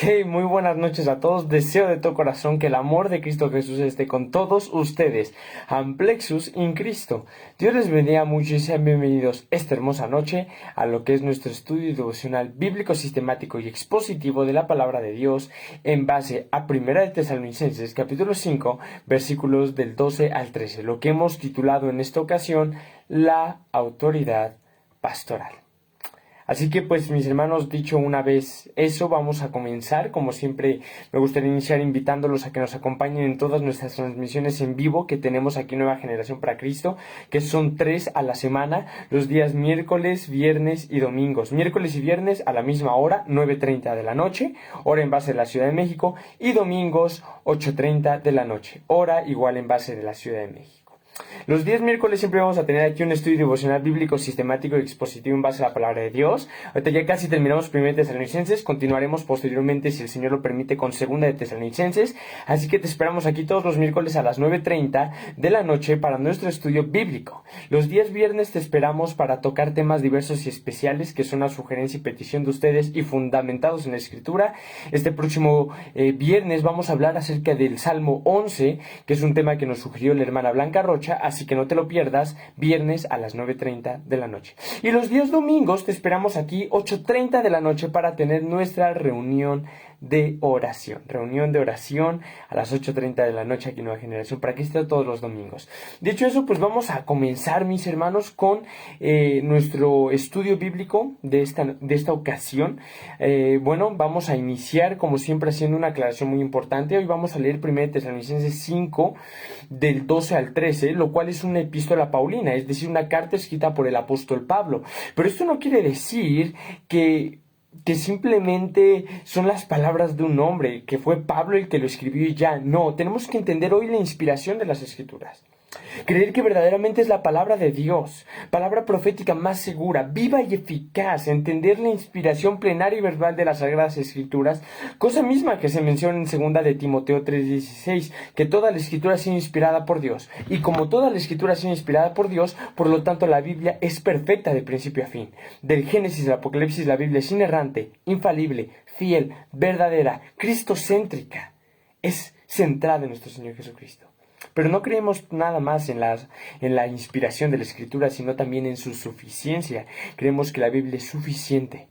Hey, muy buenas noches a todos. Deseo de todo corazón que el amor de Cristo Jesús esté con todos ustedes. Amplexus in Cristo. Dios les bendiga mucho y sean bienvenidos esta hermosa noche a lo que es nuestro estudio devocional bíblico, sistemático y expositivo de la palabra de Dios en base a 1 de Tesalonicenses, capítulo 5, versículos del 12 al 13, lo que hemos titulado en esta ocasión la autoridad pastoral. Así que pues mis hermanos, dicho una vez eso, vamos a comenzar. Como siempre me gustaría iniciar invitándolos a que nos acompañen en todas nuestras transmisiones en vivo que tenemos aquí en Nueva Generación para Cristo, que son 3 a la semana, los días miércoles, viernes y domingos. Miércoles y viernes a la misma hora, 9:30 de la noche, hora en base de la Ciudad de México, y domingos 8:30 de la noche, hora igual en base de la Ciudad de México. Los días miércoles siempre vamos a tener aquí un estudio devocional bíblico, sistemático y expositivo en base a la palabra de Dios. Ahorita ya casi terminamos 1 de Tesalonicenses, continuaremos posteriormente, si el Señor lo permite, con 2 de Tesalonicenses. Así que te esperamos aquí todos los miércoles a las 9:30 de la noche para nuestro estudio bíblico. Los días viernes te esperamos para tocar temas diversos y especiales que son a sugerencia y petición de ustedes y fundamentados en la Escritura. Este próximo viernes vamos a hablar acerca del Salmo 11, que es un tema que nos sugirió la hermana Blanca Rocha. Así que no te lo pierdas, viernes a las 9:30 de la noche. Y los días domingos te esperamos aquí 8:30 de la noche para tener nuestra reunión de oración. Reunión de oración a las 8:30 de la noche aquí en Nueva Generación para que esté todos los domingos. Dicho eso, pues vamos a comenzar, mis hermanos, con nuestro estudio bíblico de esta ocasión. Vamos a iniciar, como siempre, haciendo una aclaración muy importante. Hoy vamos a leer 1 Tesalonicenses 5, del 12 al 13, lo cual es una epístola paulina, es decir, una carta escrita por el apóstol Pablo. Pero esto no quiere decir que simplemente son las palabras de un hombre, que fue Pablo el que lo escribió y ya. No, tenemos que entender hoy la inspiración de las Escrituras. Creer que verdaderamente es la palabra de Dios, palabra profética más segura, viva y eficaz. Entender la inspiración plenaria y verbal de las Sagradas Escrituras, cosa misma que se menciona en 2 de Timoteo 3:16, que toda la Escritura ha sido inspirada por Dios. Y como toda la Escritura ha sido inspirada por Dios, por lo tanto la Biblia es perfecta de principio a fin. Del Génesis al Apocalipsis, la Biblia es inerrante, infalible, fiel, verdadera, cristocéntrica. Es centrada en nuestro Señor Jesucristo. Pero no creemos nada más en la inspiración de la Escritura, sino también en su suficiencia. Creemos que la Biblia es suficiente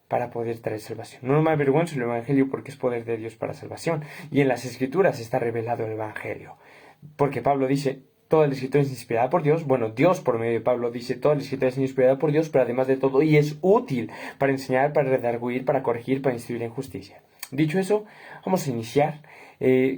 para poder traer salvación. No me avergüenzo del Evangelio porque es poder de Dios para salvación. Y en las Escrituras está revelado el Evangelio. Porque Pablo dice, toda la Escritura es inspirada por Dios. Bueno, Dios por medio de Pablo dice, toda la Escritura es inspirada por Dios, pero además de todo, y es útil para enseñar, para redarguir, para corregir, para instruir en justicia. Dicho eso, vamos a iniciar.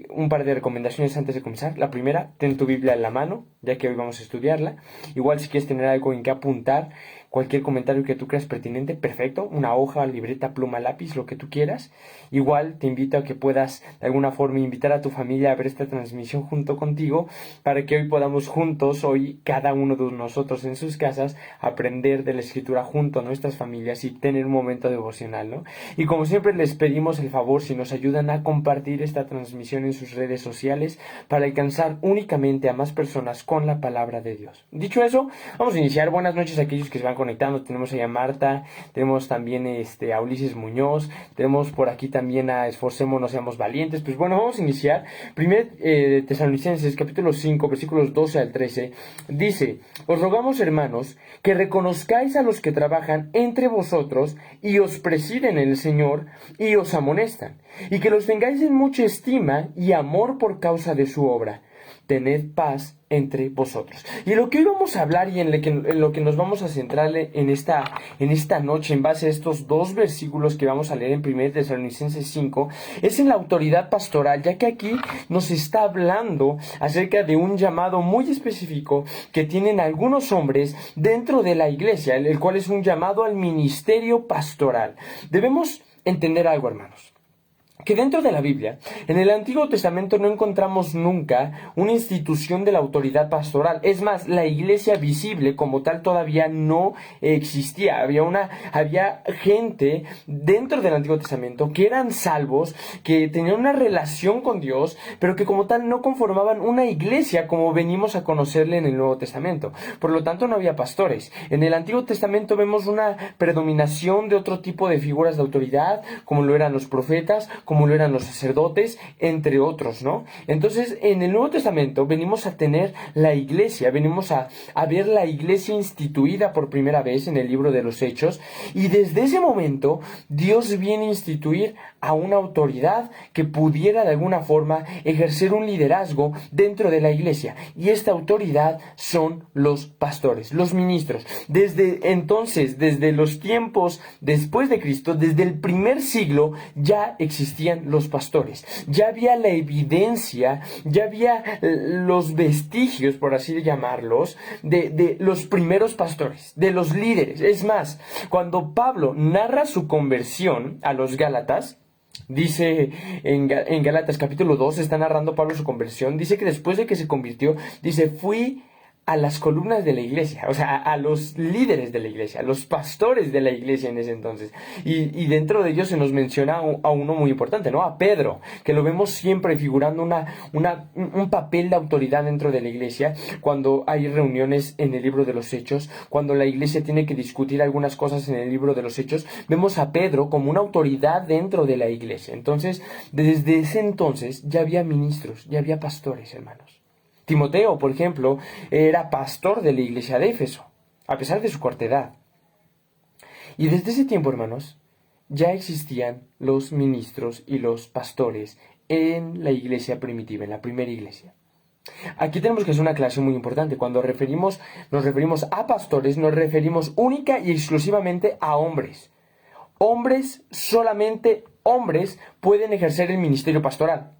Un par de recomendaciones antes de comenzar. La primera, ten tu Biblia en la mano, ya que hoy vamos a estudiarla. Igual si quieres tener algo en que apuntar, cualquier comentario que tú creas pertinente, perfecto. Una hoja, libreta, pluma, lápiz, lo que tú quieras. Igual te invito a que puedas de alguna forma invitar a tu familia a ver esta transmisión junto contigo, para que hoy podamos juntos, hoy cada uno de nosotros en sus casas, aprender de la Escritura junto a nuestras familias y tener un momento devocional, ¿no? Y como siempre les pedimos el favor, si nos ayudan a compartir esta transmisión en sus redes sociales para alcanzar únicamente a más personas con la palabra de Dios. Dicho eso, vamos a iniciar. Buenas noches a aquellos que se van conectando. Tenemos ahí a Marta, tenemos también a Ulises Muñoz, tenemos por aquí también a Esforcémonos, seamos valientes. Pues bueno, vamos a iniciar. 1 Tesalonicenses capítulo 5, versículos 12 al 13, dice: os rogamos, hermanos, que reconozcáis a los que trabajan entre vosotros y os presiden en el Señor y os amonestan, y que los tengáis en mucha estima y amor por causa de su obra. Tened paz entre vosotros. Y lo que hoy vamos a hablar y en lo que nos vamos a centrar en esta noche, en base a estos dos versículos que vamos a leer en 1 Tesalonicenses 5, es en la autoridad pastoral, ya que aquí nos está hablando acerca de un llamado muy específico que tienen algunos hombres dentro de la iglesia, el cual es un llamado al ministerio pastoral. Debemos entender algo, hermanos. que dentro de la Biblia, en el Antiguo Testamento no encontramos nunca una institución de la autoridad pastoral. Es más, la iglesia visible como tal todavía no existía. Había gente dentro del Antiguo Testamento que eran salvos, que tenían una relación con Dios, pero que como tal no conformaban una iglesia como venimos a conocerle en el Nuevo Testamento. Por lo tanto, no había pastores. En el Antiguo Testamento vemos una predominación de otro tipo de figuras de autoridad, como lo eran los profetas, como lo eran los sacerdotes, entre otros, ¿no? Entonces, en el Nuevo Testamento venimos a tener la iglesia, venimos a ver la iglesia instituida por primera vez en el libro de los Hechos, y desde ese momento Dios viene a instituir a una autoridad que pudiera de alguna forma ejercer un liderazgo dentro de la iglesia, y esta autoridad son los pastores, los ministros. Desde entonces, desde los tiempos después de Cristo, desde el primer siglo, ya existían los pastores. Ya había la evidencia, ya había los vestigios, por así llamarlos, de los primeros pastores, de los líderes. Es más, cuando Pablo narra su conversión a los Gálatas, dice en Gálatas capítulo 2, está narrando Pablo su conversión, dice que después de que se convirtió, dice, fui a las columnas de la iglesia, o sea, a los líderes de la iglesia, a los pastores de la iglesia en ese entonces. Y dentro de ellos se nos menciona a uno muy importante, ¿no? A Pedro, que lo vemos siempre figurando un papel de autoridad dentro de la iglesia, cuando hay reuniones en el libro de los Hechos, cuando la iglesia tiene que discutir algunas cosas en el libro de los Hechos, vemos a Pedro como una autoridad dentro de la iglesia. Entonces, desde ese entonces ya había ministros, ya había pastores, hermanos. Timoteo, por ejemplo, era pastor de la iglesia de Éfeso, a pesar de su corta edad. Y desde ese tiempo, hermanos, ya existían los ministros y los pastores en la iglesia primitiva, en la primera iglesia. Aquí tenemos que hacer una aclaración muy importante. Cuando nos referimos a pastores, nos referimos única y exclusivamente a hombres. Hombres, solamente hombres, pueden ejercer el ministerio pastoral.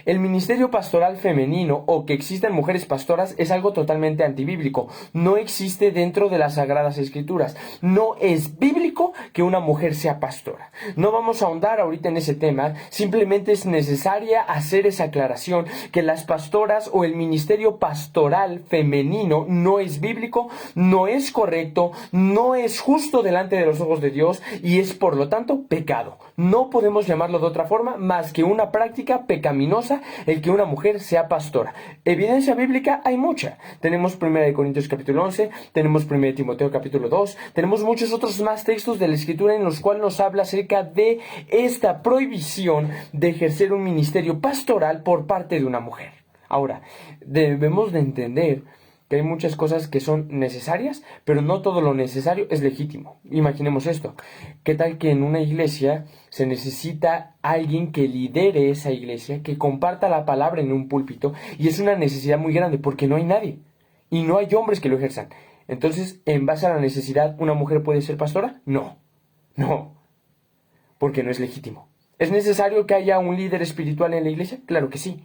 El ministerio pastoral femenino o que existan mujeres pastoras es algo totalmente antibíblico. No existe dentro de las Sagradas Escrituras. No es bíblico que una mujer sea pastora. No vamos a ahondar ahorita en ese tema. Simplemente es necesaria hacer esa aclaración que las pastoras o el ministerio pastoral femenino no es bíblico, no es correcto, no es justo delante de los ojos de Dios y es por lo tanto pecado. No podemos llamarlo de otra forma más que una práctica pecaminosa el que una mujer sea pastora. Evidencia bíblica hay mucha. Tenemos 1 Corintios capítulo 11, tenemos 1 Timoteo capítulo 2, tenemos muchos otros más textos de la Escritura en los cuales nos habla acerca de esta prohibición de ejercer un ministerio pastoral por parte de una mujer. Ahora, debemos de entender que hay muchas cosas que son necesarias, pero no todo lo necesario es legítimo. Imaginemos esto. ¿Qué tal que en una iglesia se necesita alguien que lidere esa iglesia, que comparta la palabra en un púlpito, y es una necesidad muy grande porque no hay nadie y no hay hombres que lo ejerzan? Entonces, en base a la necesidad, ¿una mujer puede ser pastora? No, porque no es legítimo. ¿Es necesario que haya un líder espiritual en la iglesia? Claro que sí,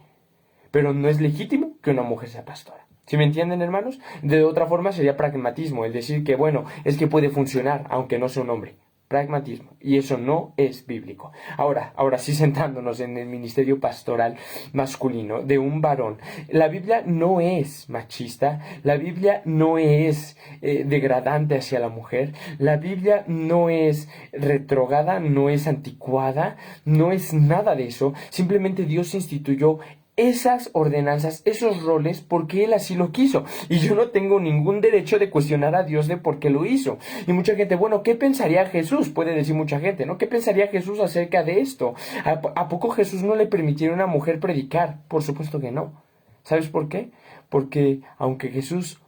pero no es legítimo que una mujer sea pastora. ¿Sí me entienden, hermanos? De otra forma sería pragmatismo, el decir que, bueno, es que puede funcionar, aunque no sea un hombre. Pragmatismo. Y eso no es bíblico. Ahora sí centrándonos en el ministerio pastoral masculino de un varón. La Biblia no es machista, la Biblia no es degradante hacia la mujer, la Biblia no es retrograda, no es anticuada, no es nada de eso. Simplemente Dios instituyó esas ordenanzas, esos roles, porque Él así lo quiso. Y yo no tengo ningún derecho de cuestionar a Dios de por qué lo hizo. Y mucha gente, bueno, ¿qué pensaría Jesús? Puede decir mucha gente, ¿no? ¿Qué pensaría Jesús acerca de esto? ¿A poco Jesús no le permitiera a una mujer predicar? Por supuesto que no. ¿Sabes por qué? Porque aunque Jesús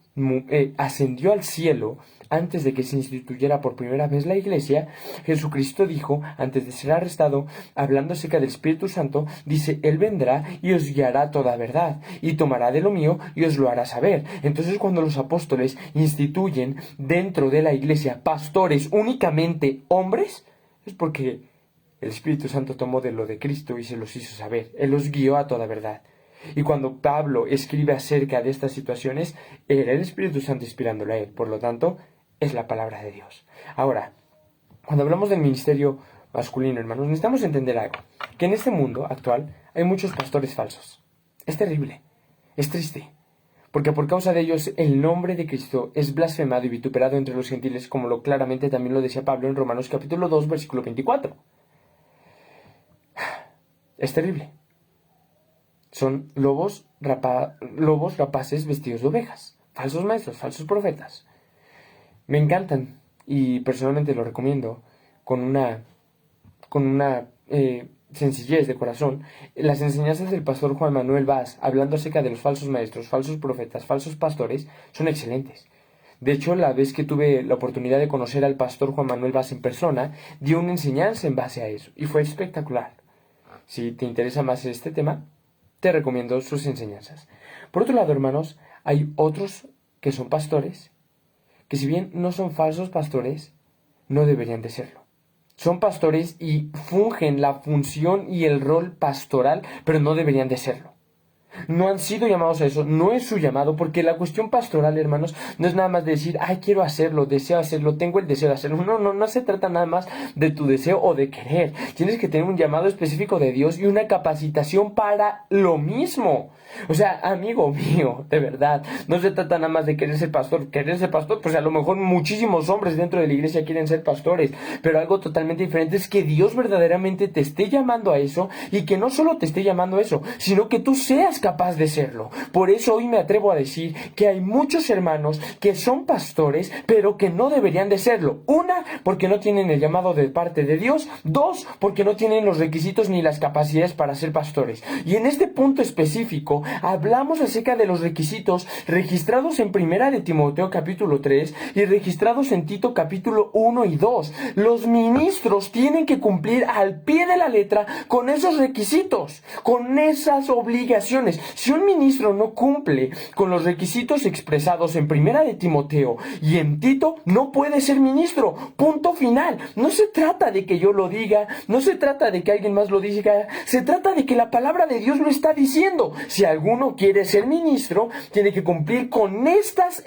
ascendió al cielo antes de que se instituyera por primera vez la iglesia, Jesucristo dijo, antes de ser arrestado, hablando acerca del Espíritu Santo, dice, Él vendrá y os guiará a toda verdad, y tomará de lo mío y os lo hará saber. Entonces, cuando los apóstoles instituyen dentro de la iglesia pastores únicamente hombres, es porque el Espíritu Santo tomó de lo de Cristo y se los hizo saber. Él los guió a toda verdad. Y cuando Pablo escribe acerca de estas situaciones, era el Espíritu Santo inspirándolo a él. Por lo tanto, es la palabra de Dios. Ahora, cuando hablamos del ministerio masculino, hermanos, necesitamos entender algo. Que en este mundo actual hay muchos pastores falsos. Es terrible. Es triste. Porque por causa de ellos el nombre de Cristo es blasfemado y vituperado entre los gentiles, como claramente también lo decía Pablo en Romanos capítulo 2, versículo 24. Es terrible. Son lobos rapaces vestidos de ovejas. Falsos maestros, falsos profetas. Me encantan y personalmente lo recomiendo con una sencillez de corazón. Las enseñanzas del pastor Juan Manuel Vaz, hablando acerca de los falsos maestros, falsos profetas, falsos pastores, son excelentes. De hecho, la vez que tuve la oportunidad de conocer al pastor Juan Manuel Vaz en persona, dio una enseñanza en base a eso, y fue espectacular. Si te interesa más este tema, te recomiendo sus enseñanzas. Por otro lado, hermanos, hay otros que son pastores, que si bien no son falsos pastores, no deberían de serlo. Son pastores y fungen la función y el rol pastoral, pero no deberían de serlo. No han sido llamados a eso, no es su llamado, porque la cuestión pastoral, hermanos, no es nada más de decir, ay, quiero hacerlo, deseo hacerlo, tengo el deseo de hacerlo. No se trata nada más de tu deseo o de querer. Tienes que tener un llamado específico de Dios y una capacitación para lo mismo. O sea, amigo mío, de verdad, no se trata nada más de querer ser pastor. Querer ser pastor, pues a lo mejor muchísimos hombres dentro de la iglesia quieren ser pastores, pero algo totalmente diferente es que Dios verdaderamente te esté llamando a eso, y que no solo te esté llamando a eso, sino que tú seas capaz de serlo. Por eso hoy me atrevo a decir que hay muchos hermanos que son pastores, pero que no deberían de serlo. Una, porque no tienen el llamado de parte de Dios. Dos, porque no tienen los requisitos ni las capacidades para ser pastores. Y en este punto específico hablamos acerca de los requisitos registrados en Primera de Timoteo capítulo 3 y registrados en Tito capítulo 1 y 2. Los ministros tienen que cumplir al pie de la letra con esos requisitos, con esas obligaciones. Si un ministro no cumple con los requisitos expresados en Primera de Timoteo y en Tito, no puede ser ministro. Punto final. No se trata de que yo lo diga, no se trata de que alguien más lo diga, se trata de que la palabra de Dios lo está diciendo. Si alguno quiere ser ministro, tiene que cumplir con estas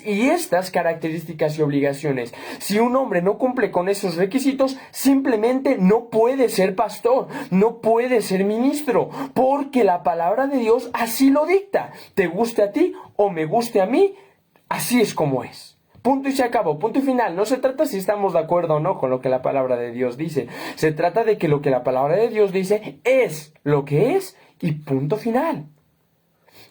y estas características y obligaciones. Si un hombre no cumple con esos requisitos, simplemente no puede ser pastor, no puede ser ministro, porque la palabra de Dios así lo dicta. Te guste a ti o me guste a mí, así es como es. Punto y se acabó, punto y final. No se trata si estamos de acuerdo o no con lo que la palabra de Dios dice. Se trata de que lo que la palabra de Dios dice es lo que es y punto final.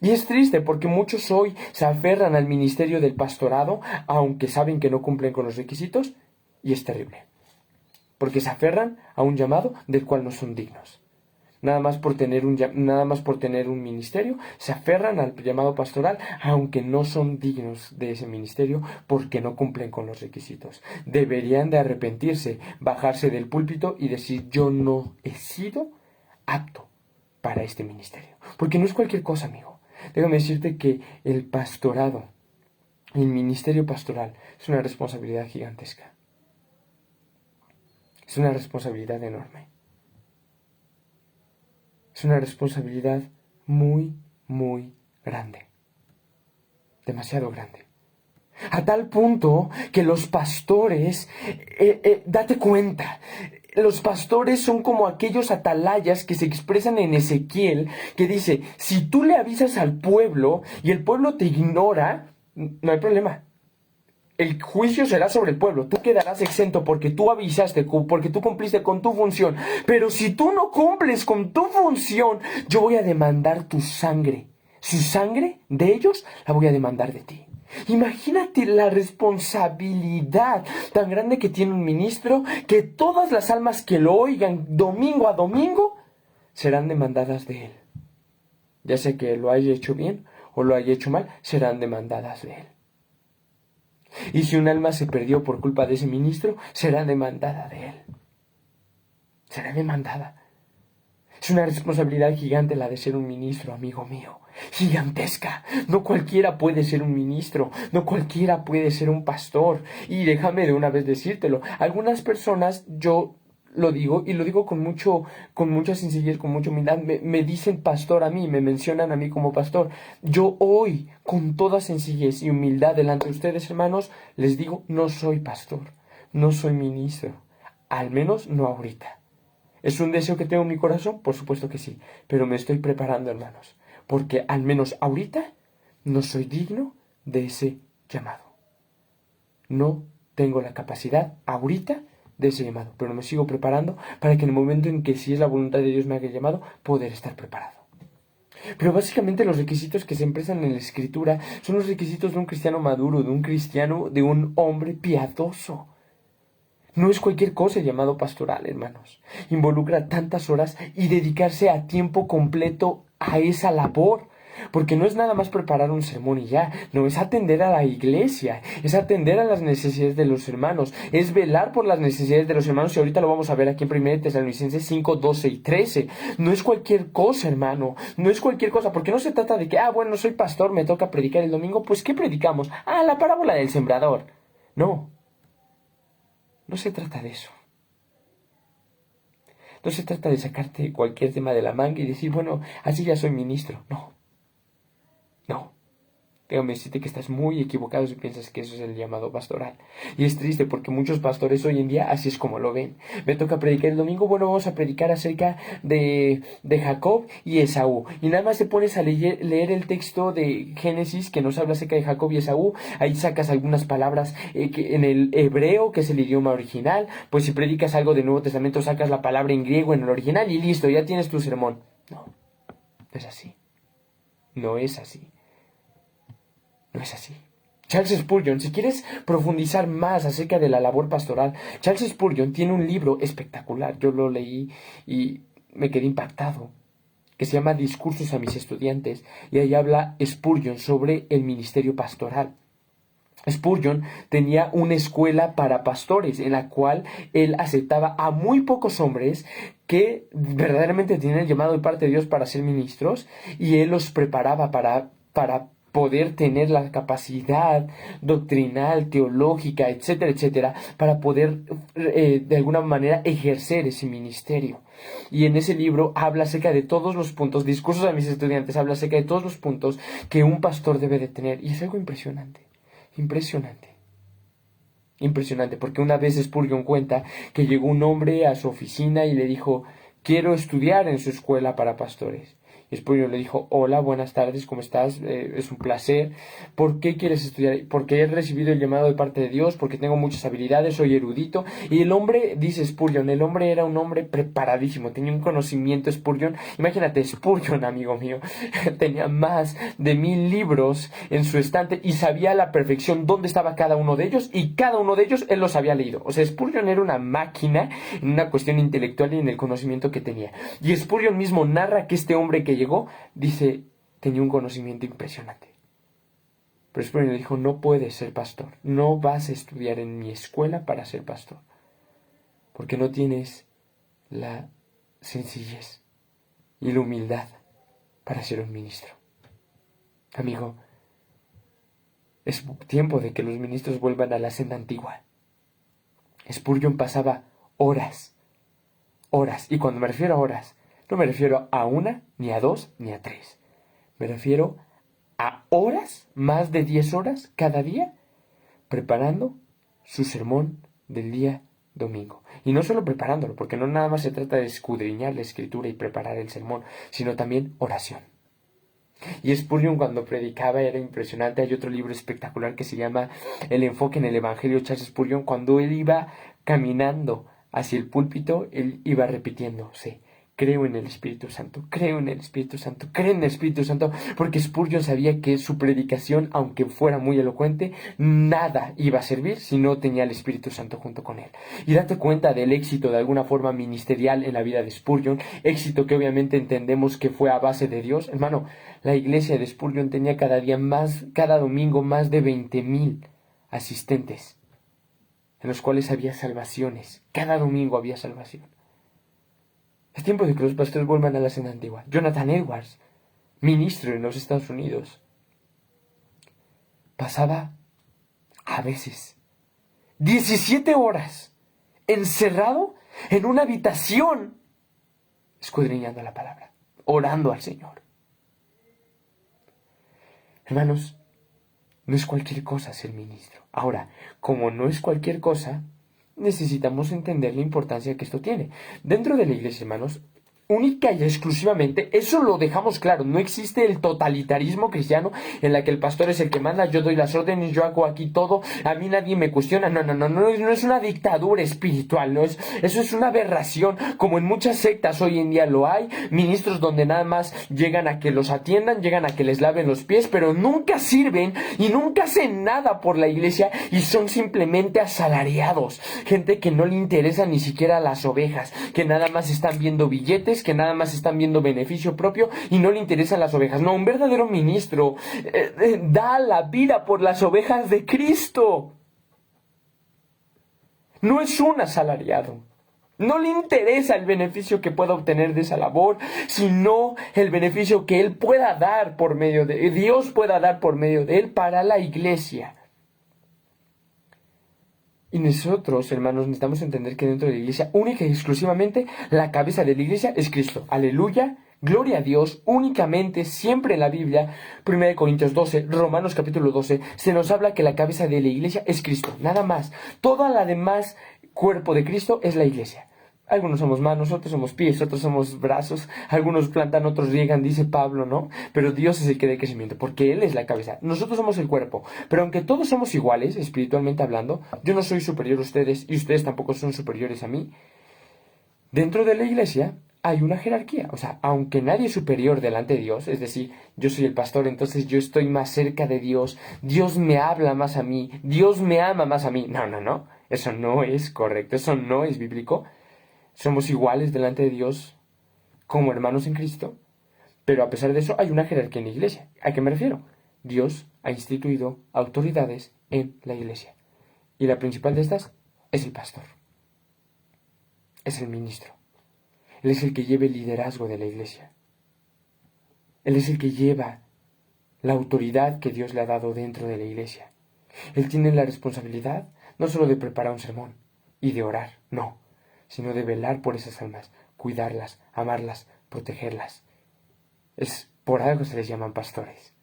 Y es triste porque muchos hoy se aferran al ministerio del pastorado, aunque saben que no cumplen con los requisitos, y es terrible. Porque se aferran a un llamado del cual no son dignos. Nada más por tener un ministerio, se aferran al llamado pastoral, aunque no son dignos de ese ministerio porque no cumplen con los requisitos. Deberían de arrepentirse, bajarse del púlpito y decir, yo no he sido apto para este ministerio. Porque no es cualquier cosa, amigo. Déjame decirte que el pastorado, el ministerio pastoral, es una responsabilidad gigantesca. Es una responsabilidad enorme. Es una responsabilidad muy, muy grande. Demasiado grande. A tal punto que los pastores, date cuenta, los pastores son como aquellos atalayas que se expresan en Ezequiel, que dice, si tú le avisas al pueblo y el pueblo te ignora, no hay problema. El juicio será sobre el pueblo. Tú quedarás exento porque tú avisaste, porque tú cumpliste con tu función. Pero si tú no cumples con tu función, yo voy a demandar tu sangre. Su sangre de ellos la voy a demandar de ti. Imagínate la responsabilidad tan grande que tiene un ministro, que todas las almas que lo oigan domingo a domingo serán demandadas de él. Ya sea que lo haya hecho bien o lo haya hecho mal, serán demandadas de él. Y si un alma se perdió por culpa de ese ministro, será demandada de él. Será demandada. Es una responsabilidad gigante la de ser un ministro, amigo mío. Gigantesca. No cualquiera puede ser un ministro. No cualquiera puede ser un pastor. Y déjame de una vez decírtelo. Algunas personas, yo lo digo, y lo digo con mucha sencillez, con mucha humildad, me dicen pastor a mí, me mencionan a mí como pastor. Yo hoy, con toda sencillez y humildad delante de ustedes, hermanos, les digo, no soy pastor, no soy ministro. al menos no ahorita. ¿Es un deseo que tengo en mi corazón? Por supuesto que sí, pero me estoy preparando, hermanos, porque al menos ahorita no soy digno de ese llamado. No tengo la capacidad ahorita de ese llamado, pero me sigo preparando para que en el momento en que si es la voluntad de Dios me haga llamado, poder estar preparado. Pero básicamente los requisitos que se empiezan en la Escritura son los requisitos de un cristiano maduro, de un cristiano, de un hombre piadoso. No es cualquier cosa el llamado pastoral, hermanos. Involucra tantas horas y dedicarse a tiempo completo a esa labor. Porque no es nada más preparar un sermón y ya, no, es atender a la iglesia, es atender a las necesidades de los hermanos, es velar por las necesidades de los hermanos, y ahorita lo vamos a ver aquí en 1 Tesalonicenses 5, 12 y 13. No es cualquier cosa, hermano, no es cualquier cosa, porque no se trata de que, bueno, soy pastor, me toca predicar el domingo, pues ¿qué predicamos? La parábola del sembrador. No, no se trata de eso. No se trata de sacarte cualquier tema de la manga y decir, bueno, así ya soy ministro. No. No, déjame decirte que estás muy equivocado si piensas que eso es el llamado pastoral. Y es triste porque muchos pastores hoy en día así es como lo ven. Me toca predicar el domingo, bueno, vamos a predicar acerca de Jacob y Esaú. Y nada más te pones a leer el texto de Génesis que nos habla acerca de Jacob y Esaú. Ahí sacas algunas palabras que en el hebreo, que es el idioma original. Pues si predicas algo del Nuevo Testamento, sacas la palabra en griego en el original y listo, ya tienes tu sermón. No, no es así. No es así. No es así. Charles Spurgeon, si quieres profundizar más acerca de la labor pastoral, Charles Spurgeon tiene un libro espectacular, yo lo leí y me quedé impactado, que se llama Discursos a mis estudiantes, y ahí habla Spurgeon sobre el ministerio pastoral. Spurgeon tenía una escuela para pastores en la cual él aceptaba a muy pocos hombres que verdaderamente tenían el llamado de parte de Dios para ser ministros, y él los preparaba para poder tener la capacidad doctrinal, teológica, etcétera, etcétera, para poder de alguna manera ejercer ese ministerio. Y en ese libro habla acerca de todos los puntos, Discursos a mis estudiantes, habla acerca de todos los puntos que un pastor debe de tener. Y es algo impresionante, impresionante. Impresionante, porque una vez Spurgeon cuenta que llegó un hombre a su oficina y le dijo, quiero estudiar en su escuela para pastores. Y Spurgeon le dijo, hola, buenas tardes, ¿cómo estás? Es un placer. ¿Por qué quieres estudiar? Porque he recibido el llamado de parte de Dios, porque tengo muchas habilidades, soy erudito. Y el hombre, dice Spurgeon, el hombre era un hombre preparadísimo, tenía un conocimiento Spurgeon. Imagínate, Spurgeon, amigo mío, tenía más de 1000 libros en su estante y sabía a la perfección dónde estaba cada uno de ellos, y cada uno de ellos él los había leído. O sea, Spurgeon era una máquina en una cuestión intelectual y en el conocimiento que tenía. Y Spurgeon mismo narra que este hombre que llegó, dice, tenía un conocimiento impresionante. Pero Spurgeon le dijo, no puedes ser pastor, no vas a estudiar en mi escuela para ser pastor, porque no tienes la sencillez y la humildad para ser un ministro. Amigo, es tiempo de que los ministros vuelvan a la senda antigua. Spurgeon pasaba horas, y cuando me refiero a horas, no me refiero a una, ni a dos, ni a tres. Me refiero a horas, más de 10 horas cada día, preparando su sermón del día domingo. Y no solo preparándolo, porque no nada más se trata de escudriñar la escritura y preparar el sermón, sino también oración. Y Spurgeon cuando predicaba era impresionante. Hay otro libro espectacular que se llama El enfoque en el Evangelio. Charles Spurgeon, cuando él iba caminando hacia el púlpito, él iba repitiéndose, creo en el Espíritu Santo, creo en el Espíritu Santo, creo en el Espíritu Santo, porque Spurgeon sabía que su predicación, aunque fuera muy elocuente, nada iba a servir si no tenía el Espíritu Santo junto con él. Y date cuenta del éxito de alguna forma ministerial en la vida de Spurgeon, éxito que obviamente entendemos que fue a base de Dios. Hermano, la iglesia de Spurgeon tenía cada domingo más de 20,000 asistentes, en los cuales había salvaciones. Cada domingo había salvación. Es tiempo de que los pastores vuelvan a la senda antigua. Jonathan Edwards, ministro en los Estados Unidos, pasaba a veces 17 horas encerrado en una habitación, escudriñando la palabra, orando al Señor. Hermanos, no es cualquier cosa ser ministro. Ahora, como no es cualquier cosa, necesitamos entender la importancia que esto tiene. Dentro de la iglesia, hermanos, única y exclusivamente, eso lo dejamos claro, no existe el totalitarismo cristiano en la que el pastor es el que manda, yo doy las órdenes, yo hago aquí todo, a mí nadie me cuestiona, no es una dictadura espiritual, eso es una aberración, como en muchas sectas hoy en día lo hay, ministros donde nada más llegan a que los atiendan, llegan a que les laven los pies, pero nunca sirven y nunca hacen nada por la iglesia y son simplemente asalariados, gente que no le interesa ni siquiera las ovejas, que nada más están viendo billetes, que nada más están viendo beneficio propio y no le interesan las ovejas. No, un verdadero ministro da la vida por las ovejas de Cristo. No es un asalariado. No le interesa el beneficio que pueda obtener de esa labor, sino el beneficio que él pueda dar por medio de Dios pueda dar por medio de él para la iglesia. Y nosotros, hermanos, necesitamos entender que dentro de la iglesia, única y exclusivamente, la cabeza de la iglesia es Cristo. Aleluya, gloria a Dios, únicamente, siempre en la Biblia, 1 Corintios 12, Romanos capítulo 12, se nos habla que la cabeza de la iglesia es Cristo, nada más. Toda la demás cuerpo de Cristo es la iglesia. Algunos somos manos, otros somos pies, otros somos brazos, algunos plantan, otros riegan, dice Pablo, ¿no? Pero Dios es el que da crecimiento, porque Él es la cabeza. Nosotros somos el cuerpo, pero aunque todos somos iguales, espiritualmente hablando, yo no soy superior a ustedes y ustedes tampoco son superiores a mí. Dentro de la iglesia hay una jerarquía, o sea, aunque nadie es superior delante de Dios, es decir, yo soy el pastor, entonces yo estoy más cerca de Dios, Dios me habla más a mí, Dios me ama más a mí. No, eso no es correcto, eso no es bíblico. Somos iguales delante de Dios como hermanos en Cristo, pero a pesar de eso hay una jerarquía en la iglesia. ¿A qué me refiero? Dios ha instituido autoridades en la iglesia. Y la principal de estas es el pastor. Es el ministro. Él es el que lleva el liderazgo de la iglesia. Él es el que lleva la autoridad que Dios le ha dado dentro de la iglesia. Él tiene la responsabilidad no solo de preparar un sermón y de orar, no, sino de velar por esas almas, cuidarlas, amarlas, protegerlas. Es por algo se les llaman pastores.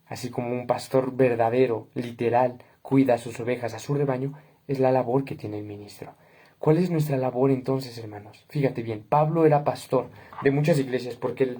Así como un pastor verdadero, literal, cuida a sus ovejas, a su rebaño, es la labor que tiene el ministro. ¿Cuál es nuestra labor entonces, hermanos? Fíjate bien, Pablo era pastor de muchas iglesias porque él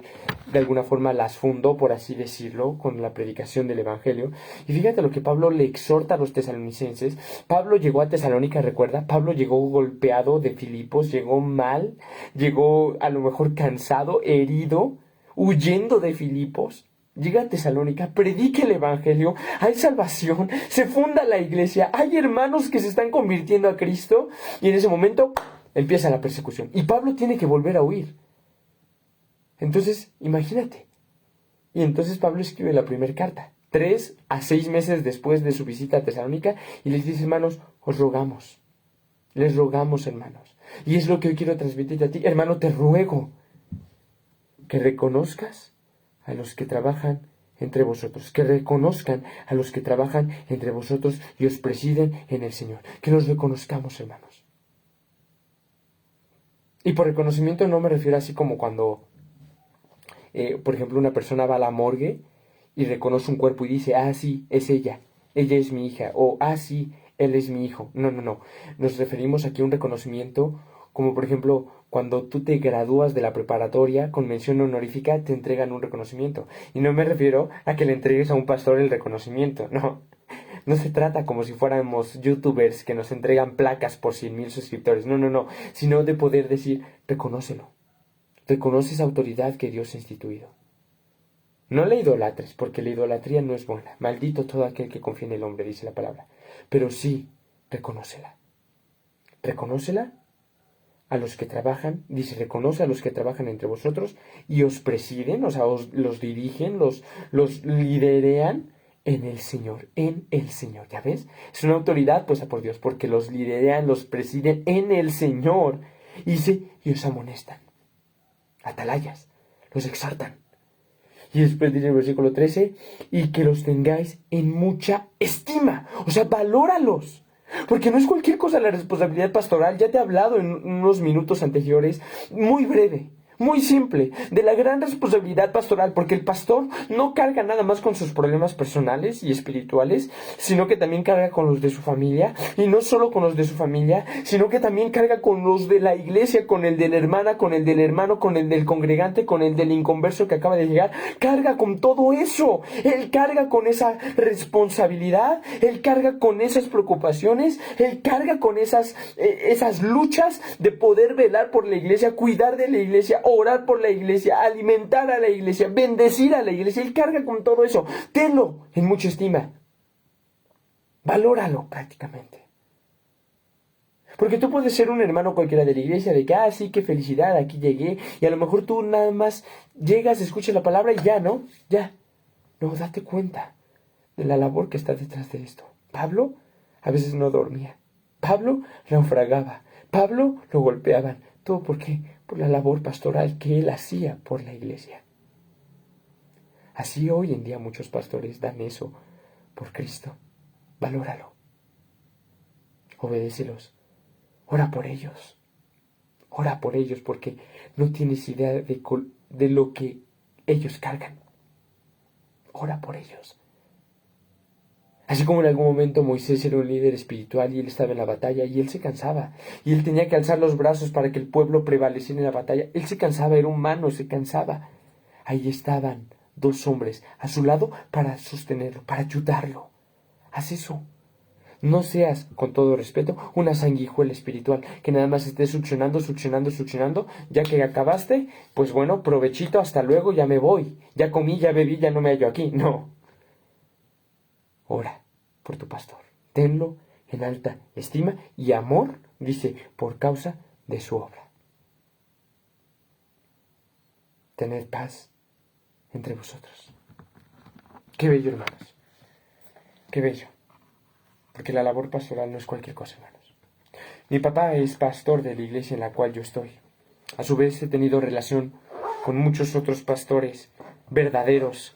de alguna forma las fundó, por así decirlo, con la predicación del Evangelio. Y fíjate lo que Pablo le exhorta a los tesalonicenses. Pablo llegó a Tesalónica, recuerda, Pablo llegó golpeado de Filipos, llegó mal, llegó a lo mejor cansado, herido, huyendo de Filipos. Llega a Tesalónica, predica el Evangelio, hay salvación, se funda la iglesia, hay hermanos que se están convirtiendo a Cristo y en ese momento empieza la persecución. Y Pablo tiene que volver a huir. Entonces, imagínate. Y entonces Pablo escribe la primera carta, 3 a 6 meses después de su visita a Tesalónica, y les dice, hermanos, os rogamos, les rogamos, hermanos. Y es lo que hoy quiero transmitirte a ti, hermano, te ruego que reconozcas a los que trabajan entre vosotros, que reconozcan a los que trabajan entre vosotros y os presiden en el Señor, que los reconozcamos, hermanos. Y por reconocimiento no me refiero así como cuando, por ejemplo, una persona va a la morgue y reconoce un cuerpo y dice, ah, sí, es ella es mi hija, o ah, sí, él es mi hijo. No, nos referimos aquí a un reconocimiento como por ejemplo, cuando tú te gradúas de la preparatoria con mención honorífica, te entregan un reconocimiento. Y no me refiero a que le entregues a un pastor el reconocimiento, no. No se trata como si fuéramos youtubers que nos entregan placas por 100,000 suscriptores, no. Sino de poder decir, reconócelo. Reconoce esa autoridad que Dios ha instituido. No la idolatres, porque la idolatría no es buena. Maldito todo aquel que confía en el hombre, dice la palabra. Pero sí, reconócela. Reconócela a los que trabajan, dice, reconoce a los que trabajan entre vosotros y os presiden, o sea, los dirigen, los liderean en el Señor, ¿ya ves? Es una autoridad puesta por Dios, porque los liderean, los presiden en el Señor, y dice, y os amonestan, atalayas, los exhortan. Y después dice el versículo 13, y que los tengáis en mucha estima, o sea, valóralos. Porque no es cualquier cosa la responsabilidad pastoral, ya te he hablado en unos minutos anteriores, muy breve, Muy simple, de la gran responsabilidad pastoral, porque el pastor no carga nada más con sus problemas personales y espirituales, sino que también carga con los de su familia, y no solo con los de su familia, sino que también carga con los de la iglesia, con el de la hermana, con el del hermano, con el del congregante, con el del inconverso que acaba de llegar. Carga con todo eso, él carga con esa responsabilidad, él carga con esas preocupaciones, él carga con esas luchas de poder velar por la iglesia, cuidar de la iglesia, orar por la iglesia, alimentar a la iglesia, bendecir a la iglesia. Él carga con todo eso. Tenlo en mucha estima. Valóralo prácticamente. Porque tú puedes ser un hermano cualquiera de la iglesia, de que, sí, qué felicidad, aquí llegué, y a lo mejor tú nada más llegas, escuchas la palabra y ya, ¿no? Ya. No, date cuenta de la labor que está detrás de esto. Pablo a veces no dormía. Pablo naufragaba. Pablo lo golpeaban. ¿Todo por qué? Por la labor pastoral que él hacía por la iglesia. Así hoy en día muchos pastores dan eso por Cristo. Valóralo. Obedécelos. Ora por ellos. Ora por ellos porque no tienes idea de lo que ellos cargan. Ora por ellos. Así como en algún momento Moisés era un líder espiritual y él estaba en la batalla y él se cansaba. Y él tenía que alzar los brazos para que el pueblo prevaleciera en la batalla. Él se cansaba, era humano, se cansaba. Ahí estaban 2 hombres a su lado para sostenerlo, para ayudarlo. Haz eso. No seas, con todo respeto, una sanguijuela espiritual que nada más estés succionando. Ya que acabaste, pues bueno, provechito, hasta luego, ya me voy. Ya comí, ya bebí, ya no me hallo aquí. No. Ora por tu pastor. Tenlo en alta estima y amor, dice, por causa de su obra. Tened paz entre vosotros. Qué bello, hermanos. Qué bello. Porque la labor pastoral no es cualquier cosa, hermanos. Mi papá es pastor de la iglesia en la cual yo estoy. A su vez he tenido relación con muchos otros pastores verdaderos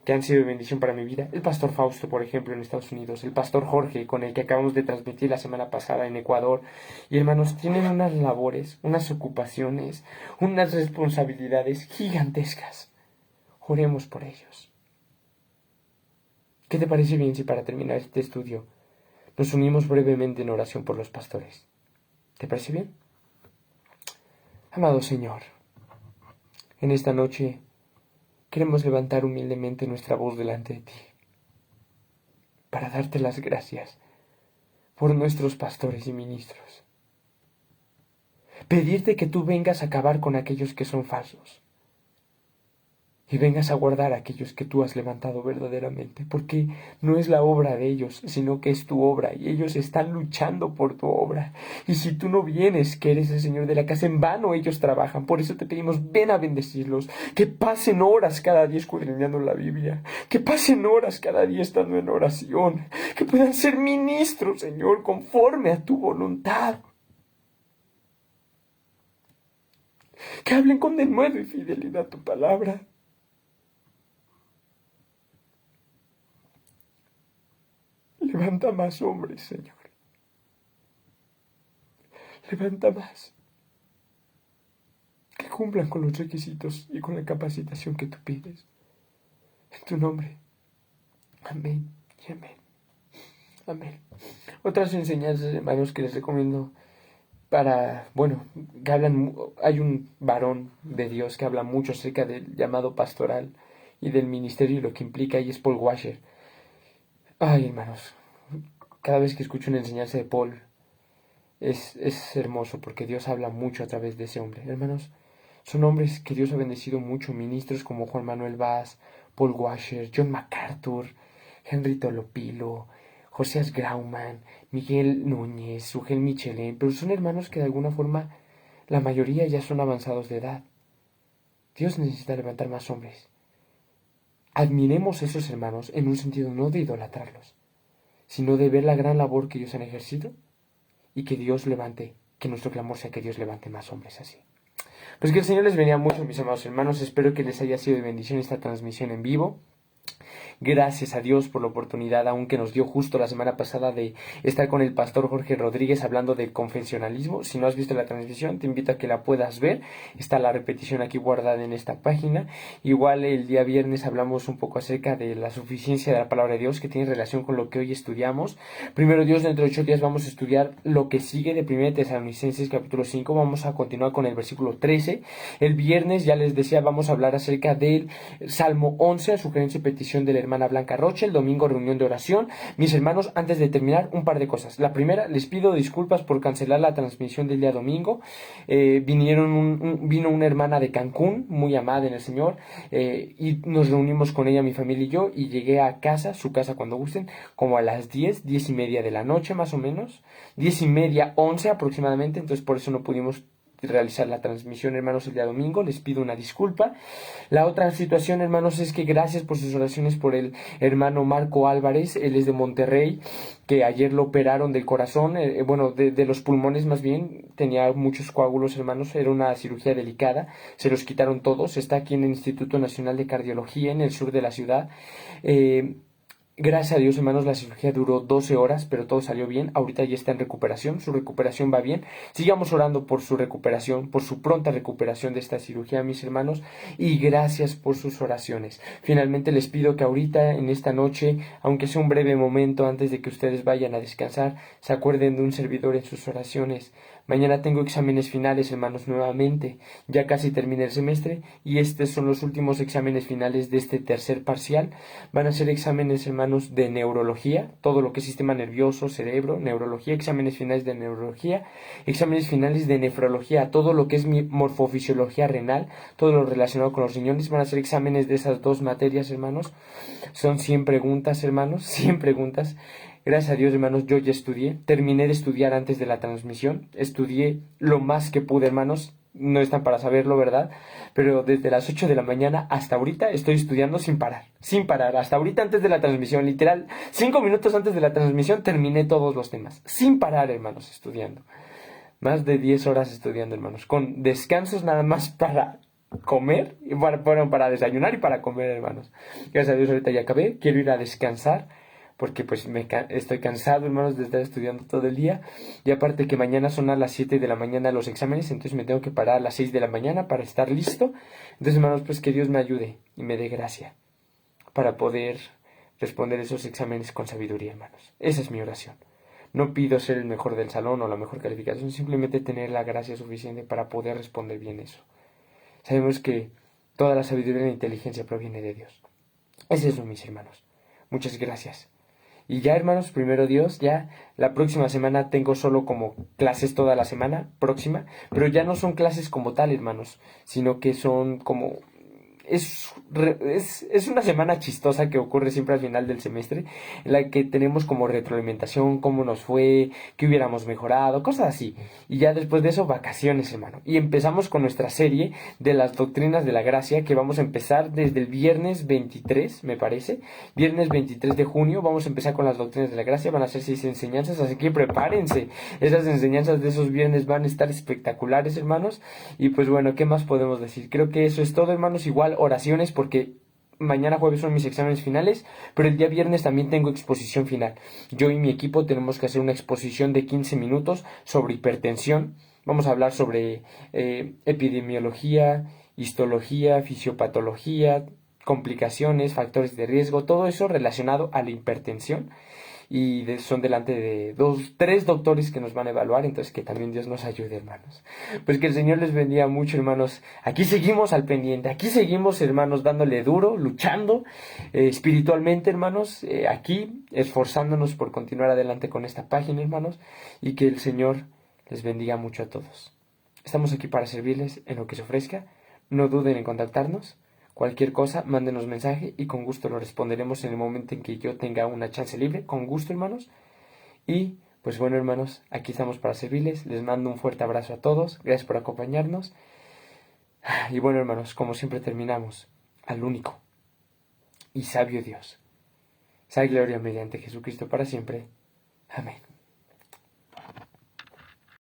que han sido de bendición para mi vida. El pastor Fausto, por ejemplo, en Estados Unidos. El pastor Jorge, con el que acabamos de transmitir la semana pasada en Ecuador. Y hermanos, tienen unas labores, unas ocupaciones, unas responsabilidades gigantescas. Oremos por ellos. ¿Qué te parece bien si para terminar este estudio nos unimos brevemente en oración por los pastores? ¿Te parece bien? Amado Señor, en esta noche queremos levantar humildemente nuestra voz delante de ti para darte las gracias por nuestros pastores y ministros. Pedirte que tú vengas a acabar con aquellos que son falsos y vengas a guardar a aquellos que tú has levantado verdaderamente, porque no es la obra de ellos, sino que es tu obra, y ellos están luchando por tu obra. Y si tú no vienes, que eres el Señor de la casa, en vano ellos trabajan. Por eso te pedimos, ven a bendecirlos, que pasen horas cada día escudriñando la Biblia, que pasen horas cada día estando en oración, que puedan ser ministros, Señor, conforme a tu voluntad. Que hablen con denuedo y fidelidad a tu palabra. Levanta más hombres, Señor. Levanta más. Que cumplan con los requisitos y con la capacitación que tú pides. En tu nombre. Amén y amén. Amén. Otras enseñanzas, hermanos, que les recomiendo que hablan, hay un varón de Dios que habla mucho acerca del llamado pastoral y del ministerio y lo que implica, y es Paul Washer. Ay, hermanos, cada vez que escucho una enseñanza de Paul, es hermoso porque Dios habla mucho a través de ese hombre. Hermanos, son hombres que Dios ha bendecido mucho, ministros como Juan Manuel Vaz, Paul Washer, John MacArthur, Henry Tolopilo, Josías Grauman, Miguel Núñez, Sugel Michelin, pero son hermanos que de alguna forma la mayoría ya son avanzados de edad. Dios necesita levantar más hombres. Admiremos a esos hermanos en un sentido no de idolatrarlos, sino de ver la gran labor que ellos han ejercido y que Dios levante, que nuestro clamor sea que Dios levante más hombres así. Pues que el Señor les bendiga mucho, mis amados hermanos. Espero que les haya sido de bendición esta transmisión en vivo. Gracias a Dios por la oportunidad, aunque nos dio justo la semana pasada, de estar con el pastor Jorge Rodríguez hablando del confesionalismo. Si no has visto la transmisión, te invito a que la puedas ver. Está la repetición aquí guardada en esta página. Igual el día viernes hablamos un poco acerca de la suficiencia de la palabra de Dios, que tiene relación con lo que hoy estudiamos. Primero Dios, dentro de 8 días vamos a estudiar lo que sigue de 1 Tesalonicenses capítulo 5. Vamos a continuar con el versículo 13. El viernes, ya les decía, vamos a hablar acerca del Salmo 11, a sugerencia y petición de la hermana Blanca Rocha. El domingo, reunión de oración. Mis hermanos, antes de terminar, un par de cosas. La primera, les pido disculpas por cancelar la transmisión del día domingo. Vino una hermana de Cancún, muy amada en el Señor, y nos reunimos con ella, mi familia y yo, y llegué a casa, su casa cuando gusten, como a las 10:30 de la noche más o menos, 10:30, 11 aproximadamente. Entonces por eso no pudimos realizar la transmisión, hermanos, el día domingo. Les pido una disculpa. La otra situación, hermanos, es que gracias por sus oraciones por el hermano Marco Álvarez. Él es de Monterrey, que ayer lo operaron del corazón, de los pulmones más bien. Tenía muchos coágulos, hermanos. Era una cirugía delicada. Se los quitaron todos. Está aquí en el Instituto Nacional de Cardiología, en el sur de la ciudad. Gracias a Dios, hermanos, la cirugía duró 12 horas, pero todo salió bien. Ahorita ya está en recuperación, su recuperación va bien. Sigamos orando por su recuperación, por su pronta recuperación de esta cirugía, mis hermanos, y gracias por sus oraciones. Finalmente les pido que ahorita, en esta noche, aunque sea un breve momento antes de que ustedes vayan a descansar, se acuerden de un servidor en sus oraciones. Mañana tengo exámenes finales, hermanos, nuevamente. Ya casi termina el semestre y estos son los últimos exámenes finales de este tercer parcial. Van a ser exámenes, hermanos, de neurología, todo lo que es sistema nervioso, cerebro, neurología, exámenes finales de neurología, exámenes finales de nefrología, todo lo que es mi morfofisiología renal, todo lo relacionado con los riñones. Van a ser exámenes de esas dos materias, hermanos. Son 100 preguntas, hermanos, 100 preguntas. Gracias a Dios, hermanos, yo ya estudié. Terminé de estudiar antes de la transmisión. Estudié lo más que pude, hermanos. No están para saberlo, ¿verdad? Pero desde las 8 de la mañana hasta ahorita estoy estudiando sin parar. Sin parar. Hasta ahorita antes de la transmisión, literal, 5 minutos antes de la transmisión terminé todos los temas. Sin parar, hermanos, estudiando. Más de 10 horas estudiando, hermanos. Con descansos nada más para comer, y para desayunar y para comer, hermanos. Gracias a Dios ahorita ya acabé. Quiero ir a descansar, porque pues estoy cansado, hermanos, de estar estudiando todo el día. Y aparte que mañana son a las 7 de la mañana los exámenes, entonces me tengo que parar a las 6 de la mañana para estar listo. Entonces, hermanos, pues que Dios me ayude y me dé gracia para poder responder esos exámenes con sabiduría, hermanos. Esa es mi oración. No pido ser el mejor del salón o la mejor calificación, simplemente tener la gracia suficiente para poder responder bien eso. Sabemos que toda la sabiduría y la inteligencia proviene de Dios. Es eso, mis hermanos. Muchas gracias. Y ya, hermanos, primero Dios, ya la próxima semana tengo solo como clases toda la semana próxima, pero ya no son clases como tal, hermanos, sino que son como... Es una semana chistosa que ocurre siempre al final del semestre, en la que tenemos como retroalimentación, cómo nos fue, qué hubiéramos mejorado, cosas así. Y ya después de eso, vacaciones, hermano. Y empezamos con nuestra serie de las doctrinas de la gracia, que vamos a empezar desde el viernes 23, me parece. Viernes 23 de junio vamos a empezar con las doctrinas de la gracia. Van a ser 6 enseñanzas, así que prepárense. Esas enseñanzas de esos viernes van a estar espectaculares, hermanos. Y pues bueno, ¿qué más podemos decir? Creo que eso es todo, hermanos. Igual oraciones, porque mañana jueves son mis exámenes finales, pero el día viernes también tengo exposición final. Yo y mi equipo tenemos que hacer una exposición de 15 minutos sobre hipertensión. Vamos a hablar sobre epidemiología, histología, fisiopatología, complicaciones, factores de riesgo, todo eso relacionado a la hipertensión. Y son delante de 3 doctores que nos van a evaluar, entonces que también Dios nos ayude, hermanos. Pues que el Señor les bendiga mucho, hermanos. Aquí seguimos al pendiente, aquí seguimos, hermanos, dándole duro, luchando espiritualmente, hermanos, aquí esforzándonos por continuar adelante con esta página, hermanos, y que el Señor les bendiga mucho a todos. Estamos aquí para servirles en lo que se ofrezca. No duden en contactarnos. Cualquier cosa, mándenos mensaje y con gusto lo responderemos en el momento en que yo tenga una chance libre. Con gusto, hermanos. Y pues bueno, hermanos, aquí estamos para servirles. Les mando un fuerte abrazo a todos. Gracias por acompañarnos. Y bueno, hermanos, como siempre terminamos, al único y sabio Dios. Sea gloria mediante Jesucristo para siempre. Amén.